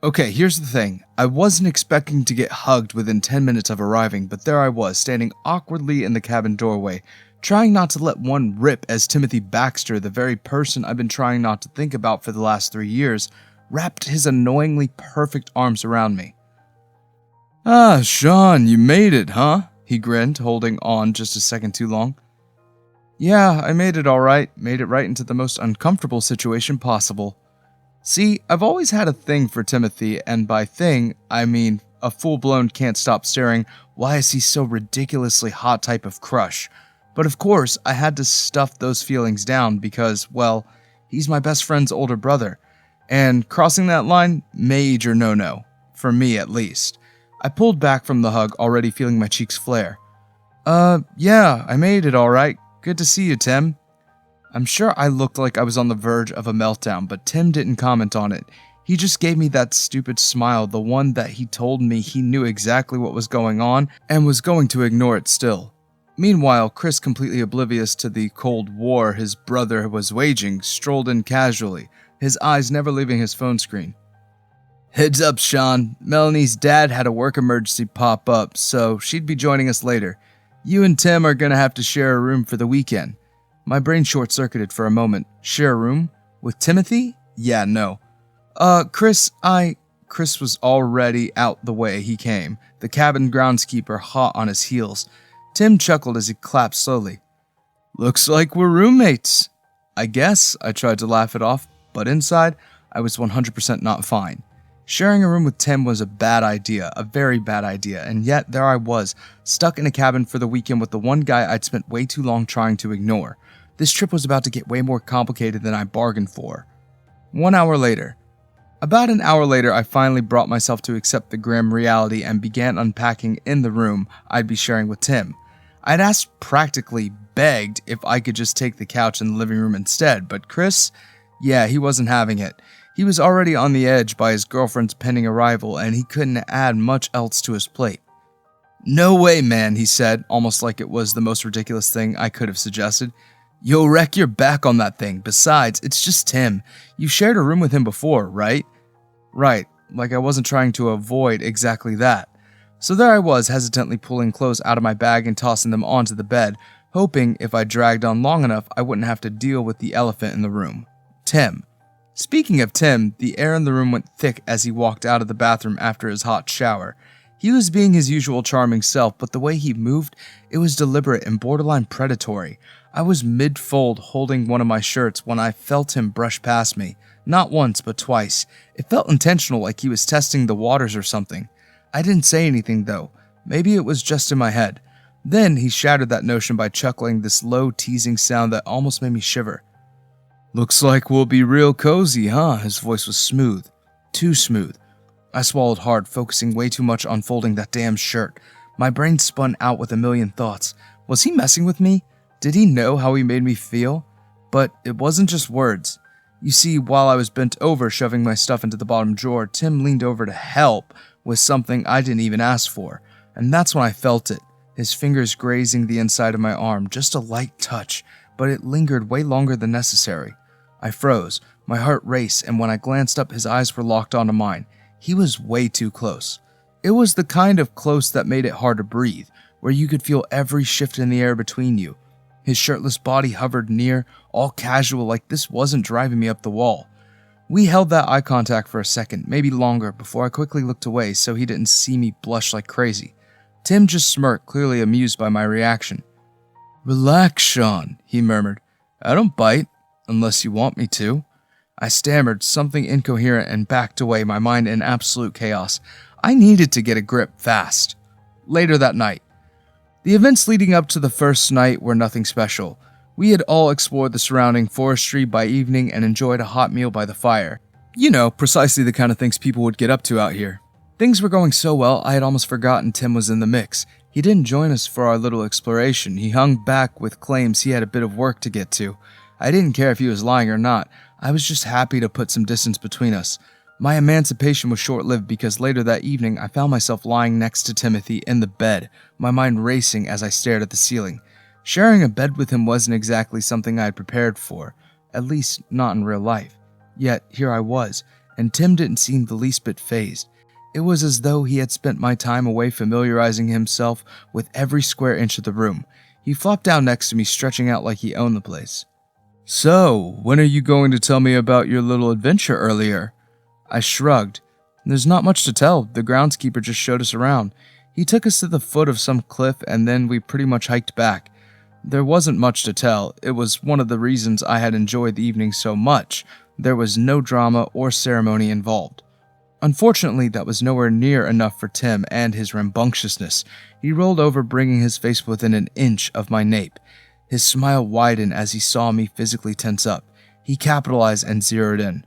Okay, here's the thing. I wasn't expecting to get hugged within 10 minutes of arriving, but there I was, standing awkwardly in the cabin doorway, trying not to let one rip as Timothy Baxter, the very person I've been trying not to think about for the last 3 years, wrapped his annoyingly perfect arms around me. "Ah, Sean, you made it, huh?" he grinned, holding on just a second too long. "Yeah, I made it alright. Made it right into the most uncomfortable situation possible." See, I've always had a thing for Timothy, and by thing, I mean a full-blown can't stop staring, why is he so ridiculously hot type of crush. But of course, I had to stuff those feelings down because, well, he's my best friend's older brother. And crossing that line, major no-no. For me, at least. I pulled back from the hug, already feeling my cheeks flare. Yeah, I made it alright. Good to see you, Tim." I'm sure I looked like I was on the verge of a meltdown, but Tim didn't comment on it. He just gave me that stupid smile, the one that he told me he knew exactly what was going on and was going to ignore it still. Meanwhile, Chris, completely oblivious to the Cold War his brother was waging, strolled in casually, his eyes never leaving his phone screen. "Heads up, Sean. Melanie's dad had a work emergency pop up, so she'd be joining us later. You and Tim are gonna have to share a room for the weekend." My brain short-circuited for a moment. Share a room? With Timothy? Yeah, no. Chris was already out the way he came, the cabin groundskeeper hot on his heels. Tim chuckled as he clapped slowly. "Looks like we're roommates." I guess I tried to laugh it off, but inside, I was 100% not fine. Sharing a room with Tim was a bad idea, a very bad idea, and yet there I was, stuck in a cabin for the weekend with the one guy I'd spent way too long trying to ignore. This trip was about to get way more complicated than I bargained for. 1 hour later. About an hour later, I finally brought myself to accept the grim reality and began unpacking in the room I'd be sharing with Tim. I'd asked, practically begged, if I could just take the couch in the living room instead, but Chris, yeah, he wasn't having it. He was already on the edge by his girlfriend's pending arrival, and he couldn't add much else to his plate. "No way, man," he said, almost like it was the most ridiculous thing I could have suggested. "You'll wreck your back on that thing. Besides, it's just Tim. You shared a room with him before, right?" Right, like I wasn't trying to avoid exactly that. So there I was, hesitantly pulling clothes out of my bag and tossing them onto the bed, hoping if I dragged on long enough I wouldn't have to deal with the elephant in the room. Tim. Speaking of Tim, the air in the room went thick as he walked out of the bathroom after his hot shower. He was being his usual charming self, but the way he moved, it was deliberate and borderline predatory. I was mid-fold holding one of my shirts when I felt him brush past me. Not once, but twice. It felt intentional, like he was testing the waters or something. I didn't say anything though. Maybe it was just in my head. Then he shattered that notion by chuckling this low teasing sound that almost made me shiver. "Looks like we'll be real cozy, huh?" His voice was smooth. Too smooth. I swallowed hard, focusing way too much on folding that damn shirt. My brain spun out with a million thoughts. Was he messing with me? Did he know how he made me feel? But it wasn't just words. You see, while I was bent over shoving my stuff into the bottom drawer, Tim leaned over to help with something I didn't even ask for. And that's when I felt it. His fingers grazing the inside of my arm, just a light touch, but it lingered way longer than necessary. I froze, my heart raced, and when I glanced up, his eyes were locked onto mine. He was way too close. It was the kind of close that made it hard to breathe, where you could feel every shift in the air between you. His shirtless body hovered near, all casual, like this wasn't driving me up the wall. We held that eye contact for a second, maybe longer, before I quickly looked away so he didn't see me blush like crazy. Tim just smirked, clearly amused by my reaction. "Relax, Sean," he murmured. "I don't bite, unless you want me to." I stammered, something incoherent, and backed away, my mind in absolute chaos. I needed to get a grip fast. Later that night. The events leading up to the first night were nothing special. We had all explored the surrounding forestry by evening and enjoyed a hot meal by the fire. You know, precisely the kind of things people would get up to out here. Things were going so well, I had almost forgotten Tim was in the mix. He didn't join us for our little exploration. He hung back with claims he had a bit of work to get to. I didn't care if he was lying or not. I was just happy to put some distance between us. My emancipation was short-lived because later that evening I found myself lying next to Timothy in the bed, my mind racing as I stared at the ceiling. Sharing a bed with him wasn't exactly something I had prepared for, at least not in real life. Yet here I was, and Tim didn't seem the least bit fazed. It was as though he had spent my time away familiarizing himself with every square inch of the room. He flopped down next to me, stretching out like he owned the place. "So, when are you going to tell me about your little adventure earlier?" I shrugged. "There's not much to tell. The groundskeeper just showed us around. He took us to the foot of some cliff and then we pretty much hiked back. There wasn't much to tell. It was one of the reasons I had enjoyed the evening so much. There was no drama or ceremony involved." Unfortunately, that was nowhere near enough for Tim and his rambunctiousness. He rolled over, bringing his face within an inch of my nape. His smile widened as he saw me physically tense up. He capitalized and zeroed in.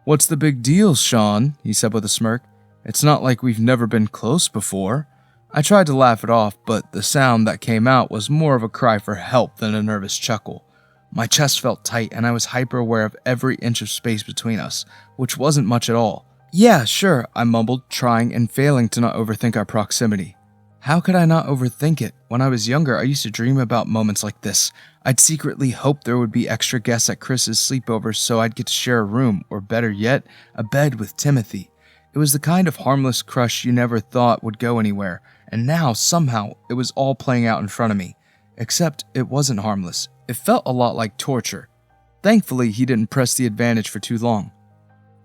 "What's the big deal, Sean?" he said with a smirk. "It's not like we've never been close before." I tried to laugh it off, but the sound that came out was more of a cry for help than a nervous chuckle. My chest felt tight and I was hyper aware of every inch of space between us, which wasn't much at all. "Yeah, sure," I mumbled, trying and failing to not overthink our proximity. How could I not overthink it? When I was younger, I used to dream about moments like this. I'd secretly hope there would be extra guests at Chris's sleepovers so I'd get to share a room, or better yet, a bed with Timothy. It was the kind of harmless crush you never thought would go anywhere, and now, somehow, it was all playing out in front of me. Except it wasn't harmless. It felt a lot like torture. Thankfully, he didn't press the advantage for too long.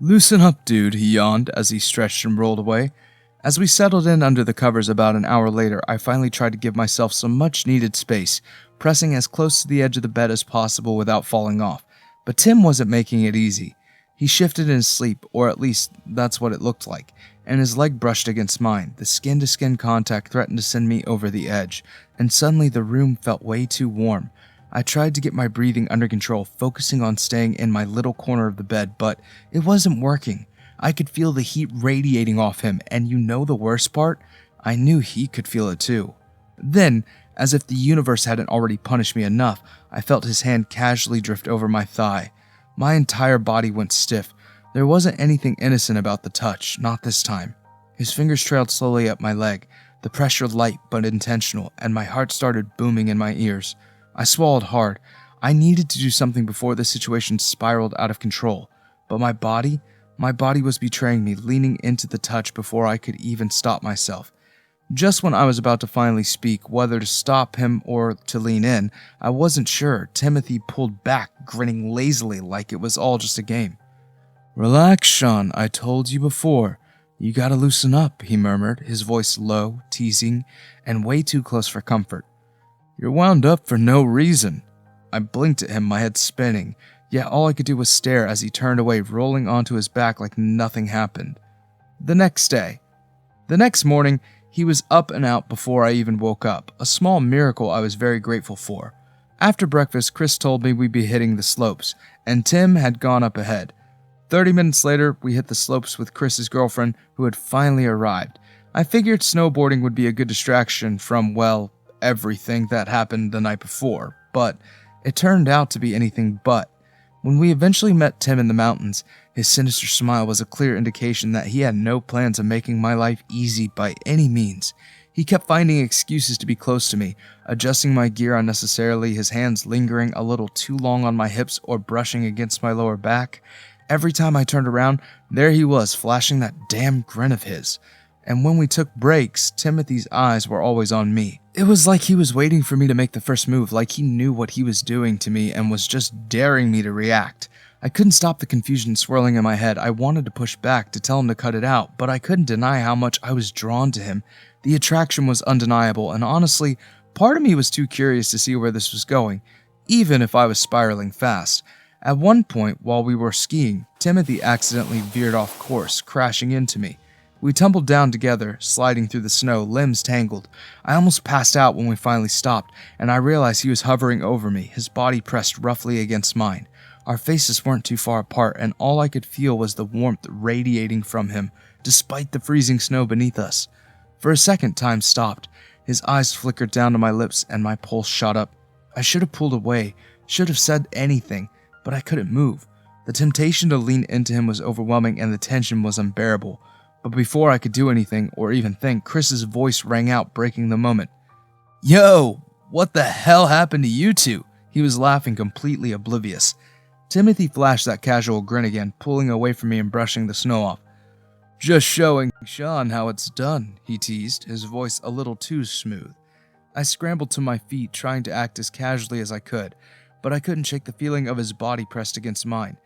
"Loosen up, dude," he yawned as he stretched and rolled away. As we settled in under the covers about an hour later, I finally tried to give myself some much-needed space, pressing as close to the edge of the bed as possible without falling off. But Tim wasn't making it easy. He shifted in his sleep, or at least that's what it looked like, and his leg brushed against mine. The skin-to-skin contact threatened to send me over the edge, and suddenly the room felt way too warm. I tried to get my breathing under control, focusing on staying in my little corner of the bed, but it wasn't working. I could feel the heat radiating off him, and you know the worst part? I knew he could feel it too. Then, as if the universe hadn't already punished me enough, I felt his hand casually drift over my thigh. My entire body went stiff. There wasn't anything innocent about the touch, not this time. His fingers trailed slowly up my leg, the pressure light but intentional, and my heart started booming in my ears. I swallowed hard. I needed to do something before the situation spiraled out of control. But my body was betraying me, leaning into the touch before I could even stop myself. Just when I was about to finally speak, whether to stop him or to lean in, I wasn't sure. Timothy pulled back, grinning lazily like it was all just a game. "Relax, Sean, I told you before. You gotta loosen up," he murmured, his voice low, teasing, and way too close for comfort. "You're wound up for no reason." I blinked at him, my head spinning, yet all I could do was stare as he turned away, rolling onto his back like nothing happened. The next morning, he was up and out before I even woke up, a small miracle I was very grateful for. After breakfast, Chris told me we'd be hitting the slopes, and Tim had gone up ahead. 30 minutes later, we hit the slopes with Chris's girlfriend, who had finally arrived. I figured snowboarding would be a good distraction from, well, everything that happened the night before, but it turned out to be anything but. When we eventually met Tim in the mountains, his sinister smile was a clear indication that he had no plans of making my life easy by any means. He kept finding excuses to be close to me, adjusting my gear unnecessarily, his hands lingering a little too long on my hips or brushing against my lower back. Every time I turned around, there he was, flashing that damn grin of his. And when we took breaks, Timothy's eyes were always on me. It was like he was waiting for me to make the first move, like he knew what he was doing to me and was just daring me to react. I couldn't stop the confusion swirling in my head. I wanted to push back, to tell him to cut it out, but I couldn't deny how much I was drawn to him. The attraction was undeniable, and honestly, part of me was too curious to see where this was going, even if I was spiraling fast. At one point, while we were skiing, Timothy accidentally veered off course, crashing into me. We tumbled down together, sliding through the snow, limbs tangled. I almost passed out when we finally stopped, and I realized he was hovering over me, his body pressed roughly against mine. Our faces weren't too far apart, and all I could feel was the warmth radiating from him, despite the freezing snow beneath us. For a second, time stopped. His eyes flickered down to my lips, and my pulse shot up. I should have pulled away, should have said anything, but I couldn't move. The temptation to lean into him was overwhelming, and the tension was unbearable. But before I could do anything, or even think, Chris's voice rang out, breaking the moment. "Yo, what the hell happened to you two?" He was laughing, completely oblivious. Timothy flashed that casual grin again, pulling away from me and brushing the snow off. "Just showing Sean how it's done," he teased, his voice a little too smooth. I scrambled to my feet, trying to act as casually as I could, but I couldn't shake the feeling of his body pressed against mine.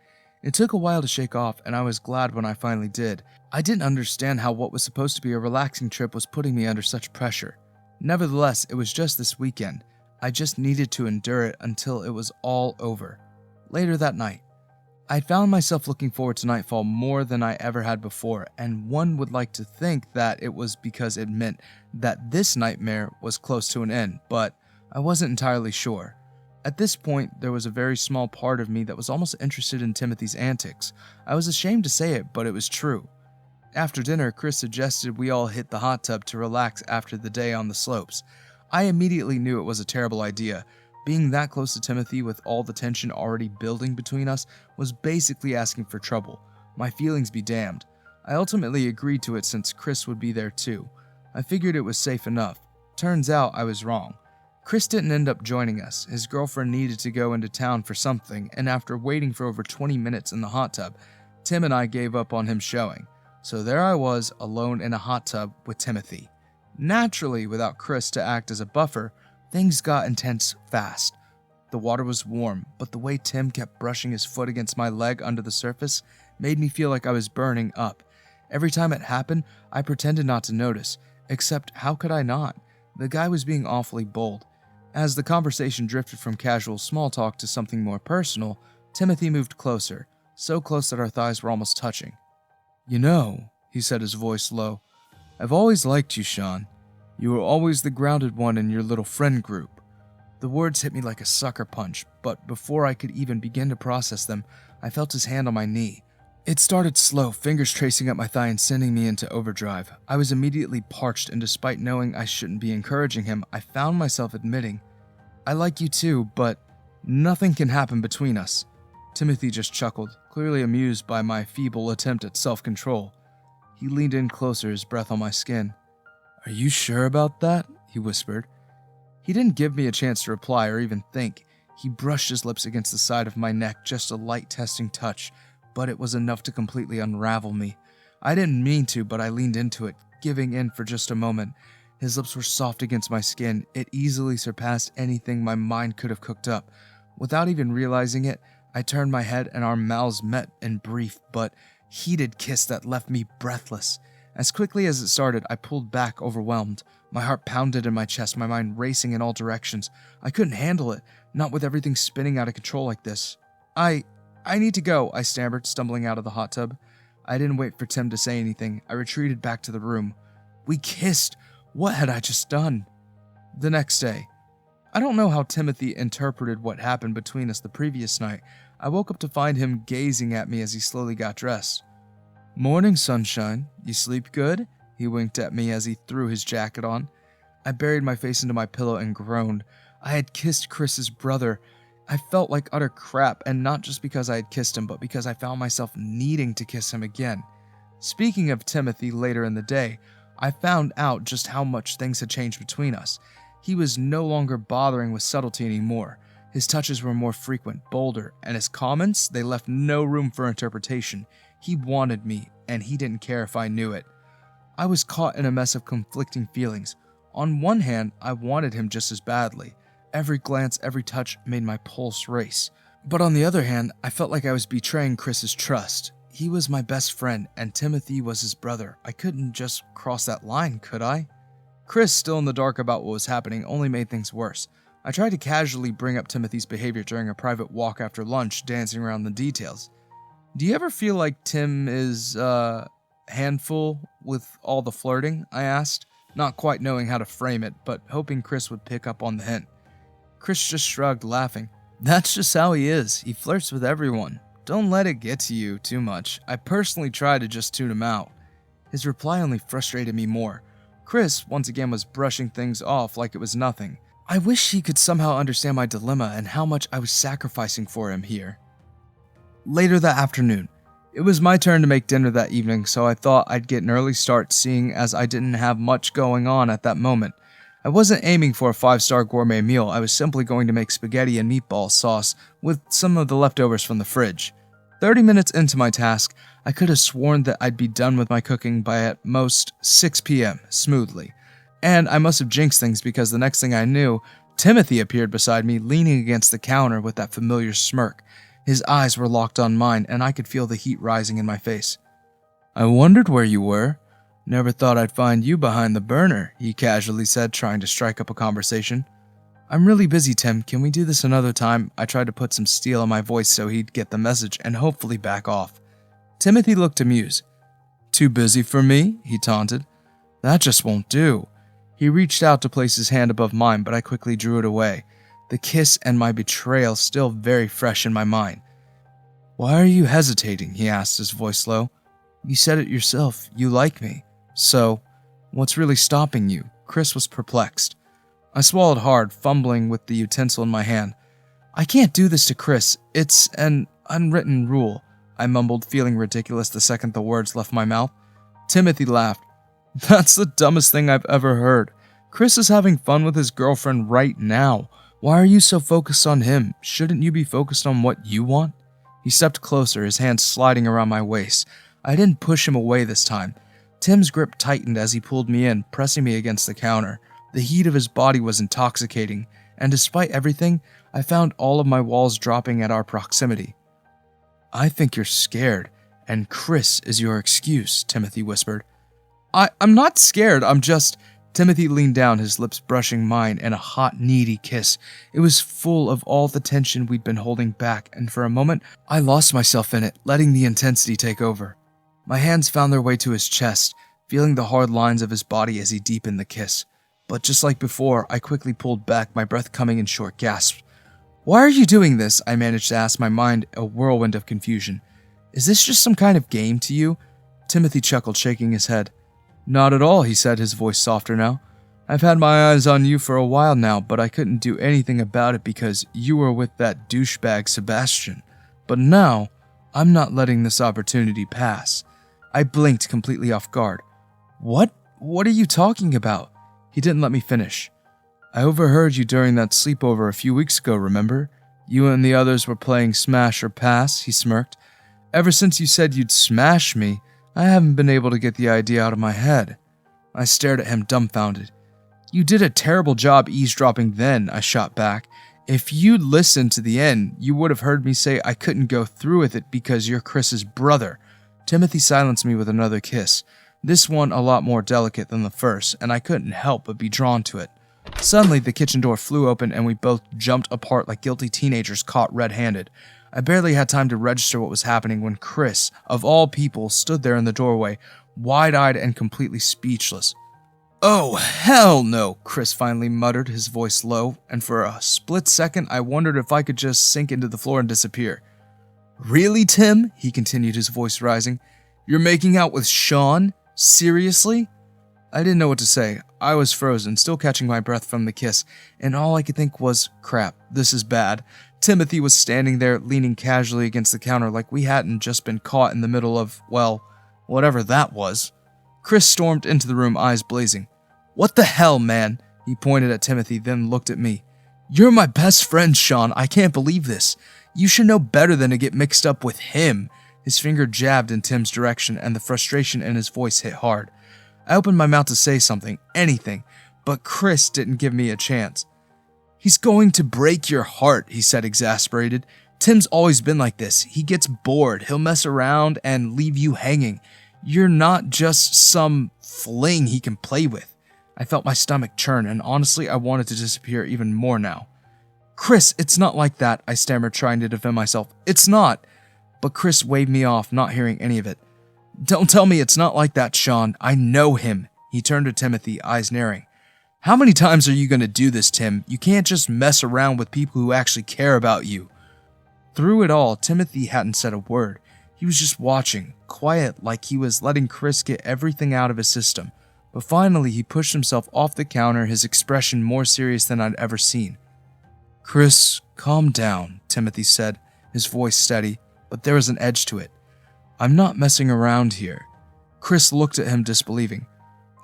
It took a while to shake off, and I was glad when I finally did. I didn't understand how what was supposed to be a relaxing trip was putting me under such pressure. Nevertheless, it was just this weekend. I just needed to endure it until it was all over. Later that night, I found myself looking forward to nightfall more than I ever had before, and one would like to think that it was because it meant that this nightmare was close to an end, but I wasn't entirely sure. At this point, there was a very small part of me that was almost interested in Timothy's antics. I was ashamed to say it, but it was true. After dinner, Chris suggested we all hit the hot tub to relax after the day on the slopes. I immediately knew it was a terrible idea. Being that close to Timothy with all the tension already building between us was basically asking for trouble. My feelings be damned. I ultimately agreed to it since Chris would be there too. I figured it was safe enough. Turns out I was wrong. Chris didn't end up joining us. His girlfriend needed to go into town for something, and after waiting for over 20 minutes in the hot tub, Tim and I gave up on him showing. So there I was, alone in a hot tub with Timothy. Naturally, without Chris to act as a buffer, things got intense fast. The water was warm, but the way Tim kept brushing his foot against my leg under the surface made me feel like I was burning up. Every time it happened, I pretended not to notice, except how could I not? The guy was being awfully bold. As the conversation drifted from casual small talk to something more personal, Timothy moved closer, so close that our thighs were almost touching. "You know," he said, his voice low, "I've always liked you, Sean. You were always the grounded one in your little friend group." The words hit me like a sucker punch, but before I could even begin to process them, I felt his hand on my knee. It started slow, fingers tracing up my thigh and sending me into overdrive. I was immediately parched, and despite knowing I shouldn't be encouraging him, I found myself admitting, "I like you too, but nothing can happen between us." Timothy just chuckled, clearly amused by my feeble attempt at self-control. He leaned in closer, his breath on my skin. "Are you sure about that?" he whispered. He didn't give me a chance to reply or even think. He brushed his lips against the side of my neck, just a light testing touch, but it was enough to completely unravel me. I didn't mean to, but I leaned into it, giving in for just a moment. His lips were soft against my skin. It easily surpassed anything my mind could have cooked up. Without even realizing it, I turned my head and our mouths met in brief but heated kiss that left me breathless. As quickly as it started, I pulled back, overwhelmed. My heart pounded in my chest, my mind racing in all directions. I couldn't handle it, not with everything spinning out of control like this. I need to go," I stammered, stumbling out of the hot tub. I didn't wait for Tim to say anything. I retreated back to the room. We kissed. What had I just done? The next day. I don't know how Timothy interpreted what happened between us the previous night. I woke up to find him gazing at me as he slowly got dressed. "Morning, sunshine. You sleep good?" He winked at me as he threw his jacket on. I buried my face into my pillow and groaned. I had kissed Chris's brother. I felt like utter crap, and not just because I had kissed him, but because I found myself needing to kiss him again. Speaking of Timothy later in the day, I found out just how much things had changed between us. He was no longer bothering with subtlety anymore. His touches were more frequent, bolder, and his comments, they left no room for interpretation. He wanted me, and he didn't care if I knew it. I was caught in a mess of conflicting feelings. On one hand, I wanted him just as badly. Every glance, every touch made my pulse race. But on the other hand, I felt like I was betraying Chris's trust. He was my best friend, and Timothy was his brother. I couldn't just cross that line, could I? Chris, still in the dark about what was happening, only made things worse. I tried to casually bring up Timothy's behavior during a private walk after lunch, dancing around the details. "Do you ever feel like Tim is, handful with all the flirting?" I asked, not quite knowing how to frame it, but hoping Chris would pick up on the hint. Chris just shrugged, laughing. "That's just how he is. He flirts with everyone. Don't let it get to you too much. I personally try to just tune him out." His reply only frustrated me more. Chris, once again, was brushing things off like it was nothing. I wish he could somehow understand my dilemma and how much I was sacrificing for him here. Later that afternoon. It was my turn to make dinner that evening, so I thought I'd get an early start, seeing as I didn't have much going on at that moment. I wasn't aiming for a 5-star gourmet meal, I was simply going to make spaghetti and meatball sauce with some of the leftovers from the fridge. 30 minutes into my task, I could have sworn that I'd be done with my cooking by at most 6 p.m., smoothly. And I must have jinxed things because the next thing I knew, Timothy appeared beside me, leaning against the counter with that familiar smirk. His eyes were locked on mine, and I could feel the heat rising in my face. "I wondered where you were. Never thought I'd find you behind the burner," he casually said, trying to strike up a conversation. "I'm really busy, Tim. Can we do this another time?" I tried to put some steel in my voice so he'd get the message and hopefully back off. Timothy looked amused. "Too busy for me?" he taunted. "That just won't do." He reached out to place his hand above mine, but I quickly drew it away. The kiss and my betrayal still very fresh in my mind. "Why are you hesitating?" he asked, his voice low. "You said it yourself. You like me. So, what's really stopping you?" Chris was perplexed. I swallowed hard, fumbling with the utensil in my hand. "I can't do this to Chris. It's an unwritten rule," I mumbled, feeling ridiculous the second the words left my mouth. Timothy laughed. "That's the dumbest thing I've ever heard. Chris is having fun with his girlfriend right now. Why are you so focused on him? Shouldn't you be focused on what you want?" He stepped closer, his hand sliding around my waist. I didn't push him away this time. Tim's grip tightened as he pulled me in, pressing me against the counter. The heat of his body was intoxicating, and despite everything, I found all of my walls dropping at our proximity. "I think you're scared, and Chris is your excuse," Timothy whispered. I'm not scared, I'm just... Timothy leaned down, his lips brushing mine in a hot, needy kiss. It was full of all the tension we'd been holding back, and for a moment, I lost myself in it, letting the intensity take over. My hands found their way to his chest, feeling the hard lines of his body as he deepened the kiss. But just like before, I quickly pulled back, my breath coming in short gasps. "Why are you doing this?" I managed to ask, my mind a whirlwind of confusion. "Is this just some kind of game to you?" Timothy chuckled, shaking his head. "Not at all," he said, his voice softer now. "I've had my eyes on you for a while now, but I couldn't do anything about it because you were with that douchebag Sebastian. But now, I'm not letting this opportunity pass." I blinked, completely off guard. What? What are you talking about?" He didn't let me finish. "I overheard you during that sleepover a few weeks ago, remember? You and the others were playing Smash or Pass," he smirked. "Ever since you said you'd smash me, I haven't been able to get the idea out of my head." I stared at him, dumbfounded. "You did a terrible job eavesdropping then," I shot back. "If you'd listened to the end, you would have heard me say I couldn't go through with it because you're Chris's brother." Timothy silenced me with another kiss, this one a lot more delicate than the first, and I couldn't help but be drawn to it. Suddenly, the kitchen door flew open and we both jumped apart like guilty teenagers caught red-handed. I barely had time to register what was happening when Chris, of all people, stood there in the doorway, wide-eyed and completely speechless. "Oh, hell no," Chris finally muttered, his voice low, and for a split second I wondered if I could just sink into the floor and disappear. "Really, Tim?" he continued, his voice rising. "You're making out with Sean? Seriously?" I didn't know what to say. I was frozen, still catching my breath from the kiss, and all I could think was, crap, this is bad. Timothy was standing there, leaning casually against the counter like we hadn't just been caught in the middle of, well, whatever that was. Chris stormed into the room, eyes blazing. "What the hell, man?" He pointed at Timothy, then looked at me. "You're my best friend, Sean. I can't believe this. You should know better than to get mixed up with him." His finger jabbed in Tim's direction, and the frustration in his voice hit hard. I opened my mouth to say something, anything, but Chris didn't give me a chance. "He's going to break your heart," he said, exasperated. "Tim's always been like this. He gets bored, he'll mess around and leave you hanging. You're not just some fling he can play with." I felt my stomach churn, and honestly, I wanted to disappear even more now. "Chris, it's not like that," I stammered, trying to defend myself. "It's not." But Chris waved me off, not hearing any of it. "Don't tell me it's not like that, Sean. I know him." He turned to Timothy, eyes narrowing. "How many times are you going to do this, Tim? You can't just mess around with people who actually care about you." Through it all, Timothy hadn't said a word. He was just watching, quiet, like he was letting Chris get everything out of his system. But finally, he pushed himself off the counter, his expression more serious than I'd ever seen. "Chris, calm down," Timothy said, his voice steady, but there was an edge to it. "I'm not messing around here." Chris looked at him disbelieving.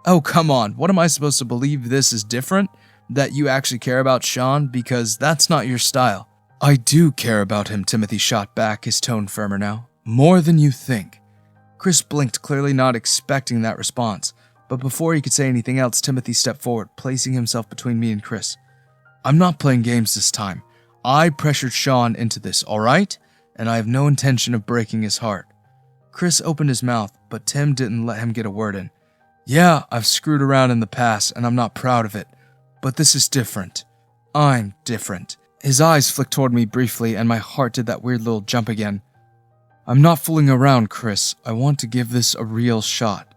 Oh, come on, what am I supposed to believe this is different? That you actually care about Sean? Because that's not your style. I do care about him, Timothy shot back, his tone firmer now. More than you think. Chris blinked, clearly not expecting that response. But before he could say anything else, Timothy stepped forward, placing himself between me and Chris. I'm not playing games this time. I pressured Sean into this, alright? And I have no intention of breaking his heart. Chris opened his mouth, but Tim didn't let him get a word in. Yeah, I've screwed around in the past, and I'm not proud of it. But this is different. I'm different. His eyes flicked toward me briefly, and my heart did that weird little jump again. I'm not fooling around, Chris. I want to give this a real shot.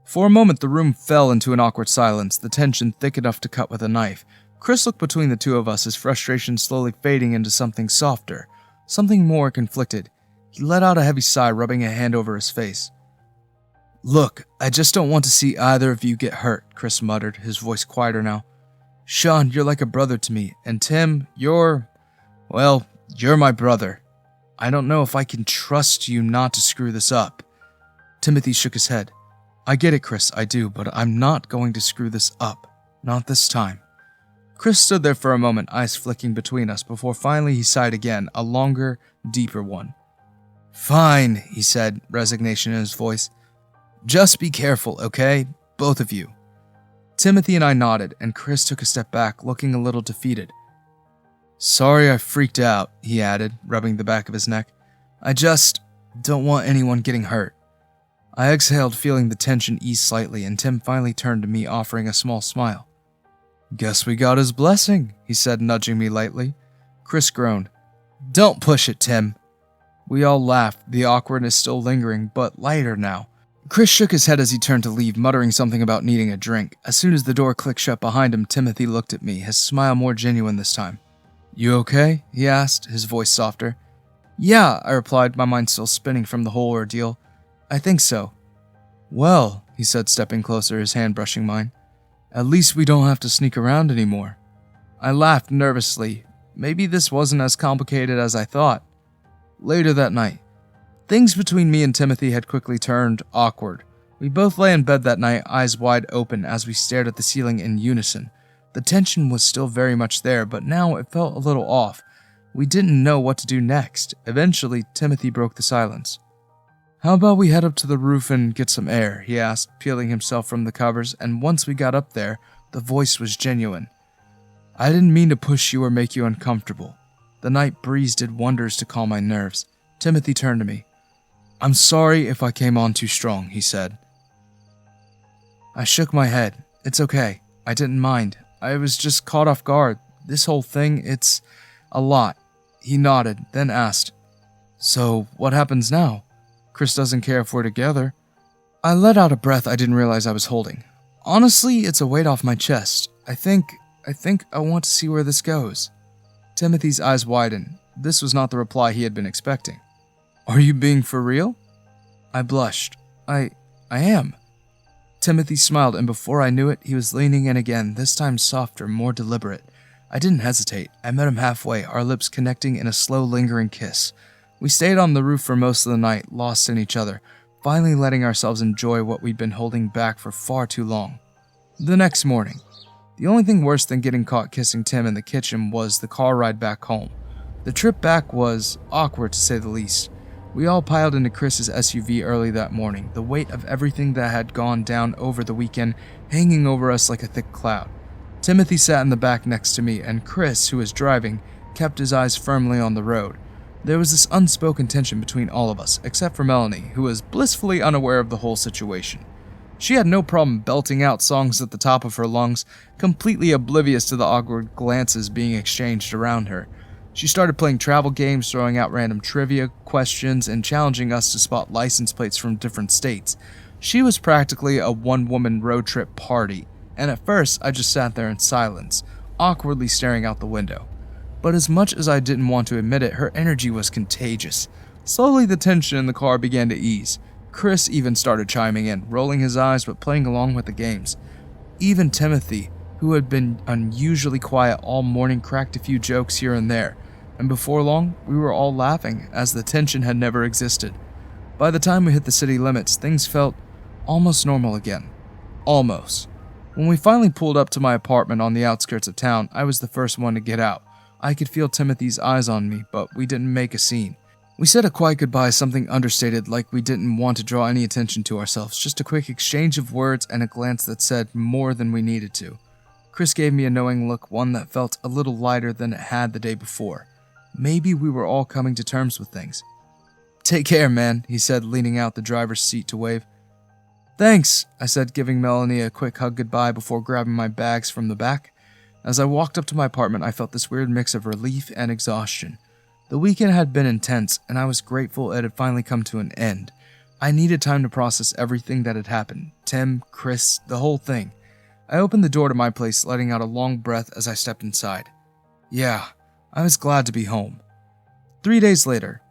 For a moment, the room fell into an awkward silence, the tension thick enough to cut with a knife. Chris looked between the two of us, his frustration slowly fading into something softer, something more conflicted. He let out a heavy sigh, rubbing a hand over his face. Look, I just don't want to see either of you get hurt, Chris muttered, his voice quieter now. Sean, you're like a brother to me, and Tim, you're my brother. I don't know if I can trust you not to screw this up. Timothy shook his head. I get it, Chris, I do, but I'm not going to screw this up. Not this time. Chris stood there for a moment, eyes flicking between us, before finally he sighed again, a longer, deeper one. Fine, he said, resignation in his voice. Just be careful, okay? Both of you. Timothy and I nodded, and Chris took a step back, looking a little defeated. Sorry I freaked out, he added, rubbing the back of his neck. I just don't want anyone getting hurt. I exhaled, feeling the tension ease slightly, and Tim finally turned to me, offering a small smile. Guess we got his blessing, he said, nudging me lightly. Chris groaned. Don't push it, Tim. We all laughed, the awkwardness still lingering, but lighter now. Chris shook his head as he turned to leave, muttering something about needing a drink. As soon as the door clicked shut behind him, Timothy looked at me, his smile more genuine this time. You okay? He asked, his voice softer. Yeah, I replied, my mind still spinning from the whole ordeal. I think so. Well, he said, stepping closer, his hand brushing mine. At least we don't have to sneak around anymore. I laughed nervously. Maybe this wasn't as complicated as I thought. Later that night, things between me and Timothy had quickly turned awkward. We both lay in bed that night, eyes wide open as we stared at the ceiling in unison. The tension was still very much there, but now it felt a little off. We didn't know what to do next. Eventually, Timothy broke the silence. How about we head up to the roof and get some air, he asked, peeling himself from the covers, and once we got up there, the voice was genuine. I didn't mean to push you or make you uncomfortable. The night breeze did wonders to calm my nerves. Timothy turned to me. I'm sorry if I came on too strong, he said. I shook my head. It's okay. I didn't mind. I was just caught off guard. This whole thing, it's a lot. He nodded, then asked, So, what happens now? Chris doesn't care if we're together. I let out a breath I didn't realize I was holding. Honestly, it's a weight off my chest. I think I want to see where this goes. Timothy's eyes widened. This was not the reply he had been expecting. Are you being for real? I blushed. I am. Timothy smiled, and before I knew it, he was leaning in again, this time softer, more deliberate. I didn't hesitate. I met him halfway, our lips connecting in a slow, lingering kiss. We stayed on the roof for most of the night, lost in each other, finally letting ourselves enjoy what we'd been holding back for far too long. The next morning, the only thing worse than getting caught kissing Tim in the kitchen was the car ride back home. The trip back was awkward, to say the least. We all piled into Chris's SUV early that morning, the weight of everything that had gone down over the weekend hanging over us like a thick cloud. Timothy sat in the back next to me, and Chris, who was driving, kept his eyes firmly on the road. There was this unspoken tension between all of us, except for Melanie, who was blissfully unaware of the whole situation. She had no problem belting out songs at the top of her lungs, completely oblivious to the awkward glances being exchanged around her. She started playing travel games, throwing out random trivia questions, and challenging us to spot license plates from different states. She was practically a one-woman road trip party, and at first I just sat there in silence, awkwardly staring out the window. But as much as I didn't want to admit it, her energy was contagious. Slowly the tension in the car began to ease. Chris even started chiming in, rolling his eyes but playing along with the games. Even Timothy, who had been unusually quiet all morning, cracked a few jokes here and there, and before long, we were all laughing, as the tension had never existed. By the time we hit the city limits, things felt almost normal again. Almost. When we finally pulled up to my apartment on the outskirts of town, I was the first one to get out. I could feel Timothy's eyes on me, but we didn't make a scene. We said a quiet goodbye, something understated, like we didn't want to draw any attention to ourselves, just a quick exchange of words and a glance that said more than we needed to. Chris gave me a knowing look, one that felt a little lighter than it had the day before. Maybe we were all coming to terms with things. "Take care, man," he said, leaning out the driver's seat to wave. "Thanks," I said, giving Melanie a quick hug goodbye before grabbing my bags from the back. As I walked up to my apartment, I felt this weird mix of relief and exhaustion. The weekend had been intense, and I was grateful it had finally come to an end. I needed time to process everything that had happened. Tim, Chris, the whole thing. I opened the door to my place, letting out a long breath as I stepped inside. Yeah, I was glad to be home. 3 days later.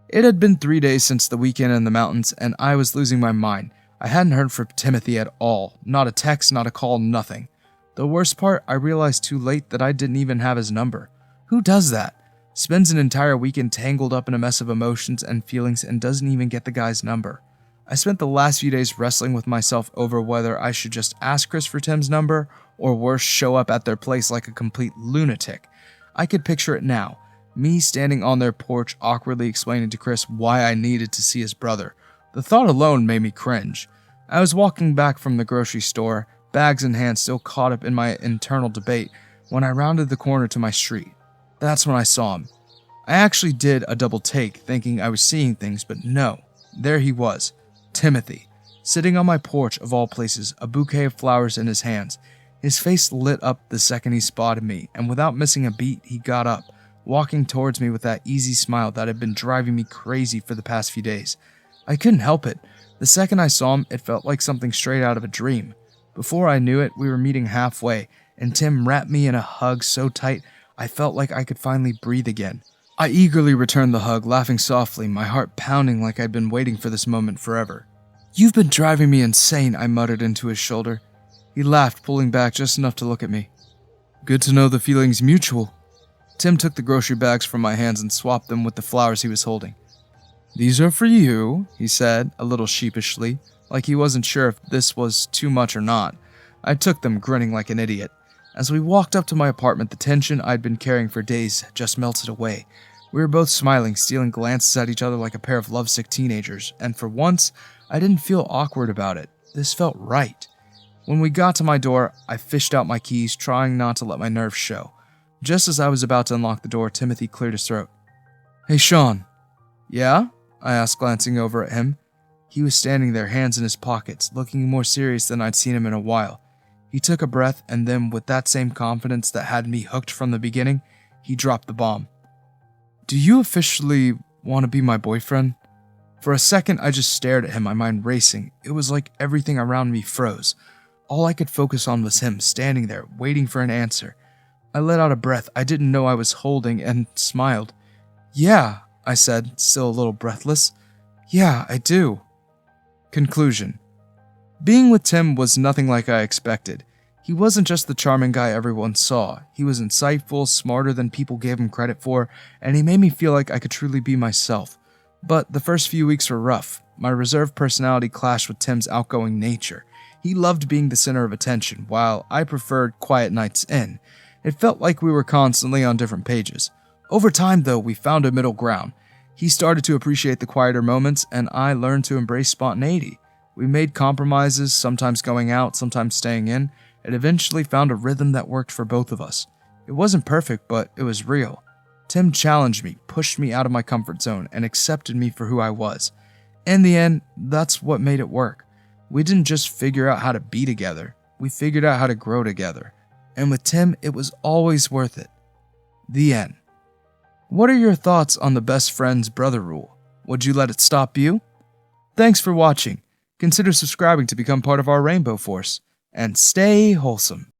It had been 3 days since the weekend in the mountains, and I was losing my mind. I hadn't heard from Timothy at all. Not a text, not a call, nothing. The worst part, I realized too late that I didn't even have his number. Who does that? Spends an entire weekend tangled up in a mess of emotions and feelings and doesn't even get the guy's number. I spent the last few days wrestling with myself over whether I should just ask Chris for Tim's number, or worse, show up at their place like a complete lunatic. I could picture it now. Me standing on their porch awkwardly explaining to Chris why I needed to see his brother. The thought alone made me cringe. I was walking back from the grocery store, bags in hand still caught up in my internal debate, when I rounded the corner to my street. That's when I saw him. I actually did a double take, thinking I was seeing things, but no. There he was, Timothy, sitting on my porch of all places, a bouquet of flowers in his hands. His face lit up the second he spotted me, and without missing a beat, he got up, walking towards me with that easy smile that had been driving me crazy for the past few days. I couldn't help it. The second I saw him, it felt like something straight out of a dream. Before I knew it, we were meeting halfway, and Tim wrapped me in a hug so tight I felt like I could finally breathe again. I eagerly returned the hug, laughing softly, my heart pounding like I'd been waiting for this moment forever. "You've been driving me insane," I muttered into his shoulder. He laughed, pulling back just enough to look at me. "Good to know the feeling's mutual." Tim took the grocery bags from my hands and swapped them with the flowers he was holding. "These are for you," he said, a little sheepishly, like he wasn't sure if this was too much or not. I took them, grinning like an idiot. As we walked up to my apartment, the tension I'd been carrying for days just melted away. We were both smiling, stealing glances at each other like a pair of lovesick teenagers, and for once, I didn't feel awkward about it. This felt right. When we got to my door, I fished out my keys, trying not to let my nerves show. Just as I was about to unlock the door, Timothy cleared his throat. "Hey, Sean." "Yeah?" I asked, glancing over at him. He was standing there, hands in his pockets, looking more serious than I'd seen him in a while. He took a breath, and then, with that same confidence that had me hooked from the beginning, he dropped the bomb. "Do you officially want to be my boyfriend?" For a second, I just stared at him, my mind racing. It was like everything around me froze. All I could focus on was him, standing there, waiting for an answer. I let out a breath I didn't know I was holding, and smiled. "Yeah," I said, still a little breathless. "Yeah, I do." Conclusion. Being with Tim was nothing like I expected. He wasn't just the charming guy everyone saw. He was insightful, smarter than people gave him credit for, and he made me feel like I could truly be myself. But the first few weeks were rough. My reserved personality clashed with Tim's outgoing nature. He loved being the center of attention, while I preferred quiet nights in. It felt like we were constantly on different pages. Over time, though, we found a middle ground. He started to appreciate the quieter moments, and I learned to embrace spontaneity. We made compromises, sometimes going out, sometimes staying in, and eventually found a rhythm that worked for both of us. It wasn't perfect, but it was real. Tim challenged me, pushed me out of my comfort zone, and accepted me for who I was. In the end, that's what made it work. We didn't just figure out how to be together, we figured out how to grow together. And with Tim, it was always worth it. The end. What are your thoughts on the best friend's brother rule? Would you let it stop you? Thanks for watching. Consider subscribing to become part of our Rainbow Force, and stay wholesome.